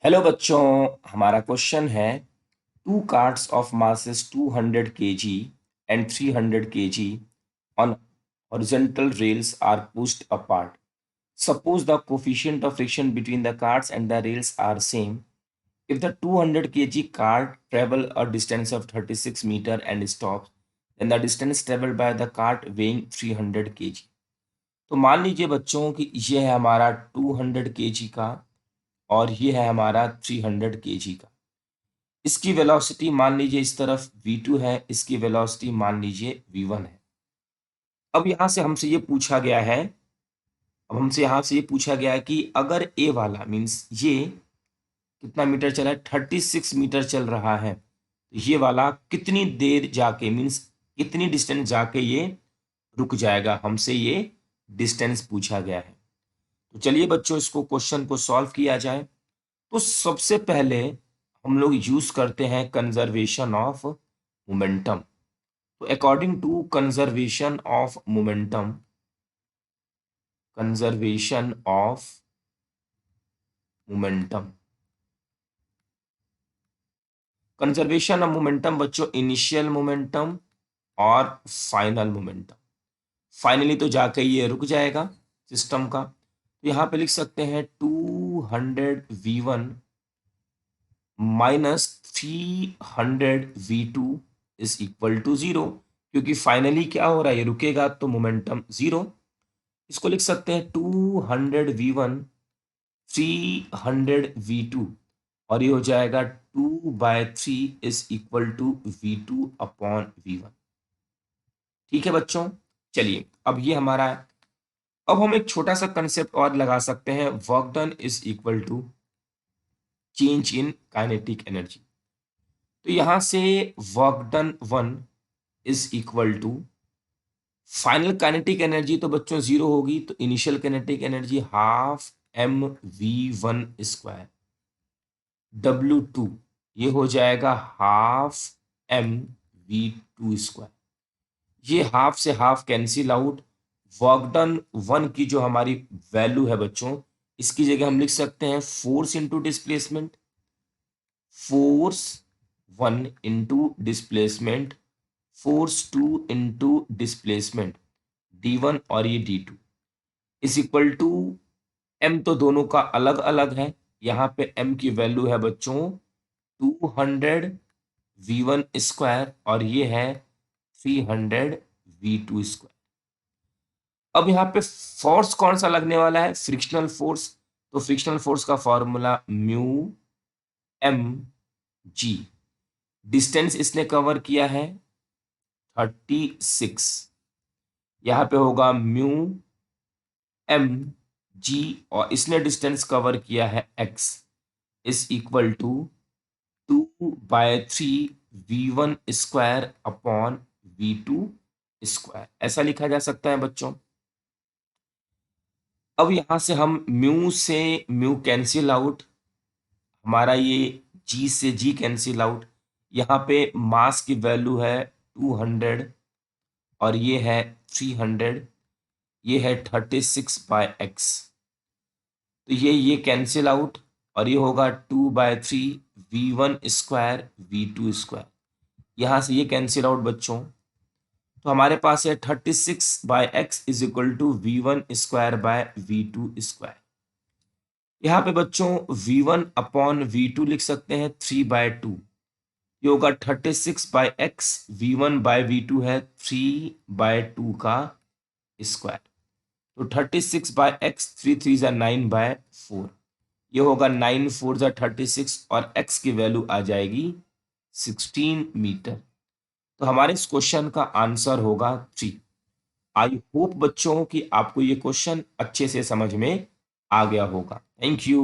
Hello बच्चों, हमारा question है two carts of masses 200 kg and 300 kg on horizontal rails are pushed apart. Suppose the coefficient of friction between the carts and the rails are same. If the 200 kg cart travel a distance of 36 meter and stops, then the distance traveled by the cart weighing 300 kg. तो मान लीजिए बच्चों कि ये है हमारा 200 kg का और ये है हमारा 300 kg का। इसकी वेलोसिटी मान लीजिए इस तरफ v2 है, इसकी वेलोसिटी मान लीजिए v1 है। अब यहाँ से हमसे ये पूछा गया है अब हमसे यहाँ से ये पूछा गया है कि अगर ए वाला मीन्स ये कितना मीटर चला है, 36 मीटर चल रहा है, तो ये वाला कितनी देर जाके मीन्स कितनी डिस्टेंस जाके ये रुक जाएगा, हमसे ये डिस्टेंस पूछा गया है। तो चलिए बच्चों इसको क्वेश्चन को सॉल्व किया जाए। तो सबसे पहले हम लोग यूज करते हैं कंजर्वेशन ऑफ मोमेंटम। तो according to conservation of momentum, conservation of momentum, conservation of momentum बच्चों इनिशियल मोमेंटम और फाइनल मोमेंटम। फाइनली तो जाके ये रुक जाएगा सिस्टम का। तो यहाँ पे लिख सकते हैं 200 v1 minus 300 v2 is equal to 0, क्योंकि फाइनली क्या हो रहा है, ये रुकेगा तो मोमेंटम 0। इसको लिख सकते हैं 200 v1 300 v2 और ये हो जाएगा 2/3 is equal to v2 upon v1। ठीक है बच्चों, चलिए अब ये हमारा है। अब हम एक छोटा सा कंसेप्ट और लगा सकते हैं, work done is equal to change in kinetic energy. तो यहां से work done 1 is equal to final kinetic energy तो बच्चों 0 होगी, तो initial kinetic energy half mv1 square W2, ये हो जाएगा हाफ mv2 स्क्वायर। ये हाफ से half cancel out. Work done 1 की जो हमारी वैल्यू है बच्चों, इसकी जगह हम लिख सकते हैं force into displacement, force 1 into displacement, force 2 into displacement d1 और ये d2 is equal to m, तो दोनों का अलग अलग है। यहाँ पे m की वैल्यू है बच्चों 200 v1 स्क्वायर और ये है 300 v2 स्क्वायर। अब यहाँ पे फोर्स कौन सा लगने वाला है, फ्रिक्शनल फोर्स। तो फ्रिक्शनल फोर्स का formula mu M G, distance इसने कवर किया है 36, यहाँ पे होगा म्यू एम जी और इसने डिस्टेंस कवर किया है x is equal to 2/3 v1 square upon v2 square, ऐसा लिखा जा सकता है बच्चों। अब यहां से हम म्यू से म्यू कैंसिल आउट, हमारा ये जी से जी कैंसिल आउट। यहाँ पे मास की वैल्यू है 200 और ये है 300, ये है 36/x, तो ये कैंसिल आउट और ये होगा 2/3 v1 स्क्वायर v2 स्क्वायर। यहाँ से ये कैंसिल आउट बच्चों, तो हमारे पास है 36/x is equal to v1 square by v2 square. यहाँ पे बच्चों v1 अपॉन v2 लिख सकते हैं 3/2, ये होगा 36/x, v1 बाय v2 है 3/2 का स्क्वायर, तो 36/x 3 3 9/4, ये होगा 9 4 36 और x की वैल्यू आ जाएगी 16 मीटर। तो हमारे इस क्वेश्चन का आंसर होगा 3। आई होप बच्चों कि आपको ये क्वेश्चन अच्छे से समझ में आ गया होगा। Thank you.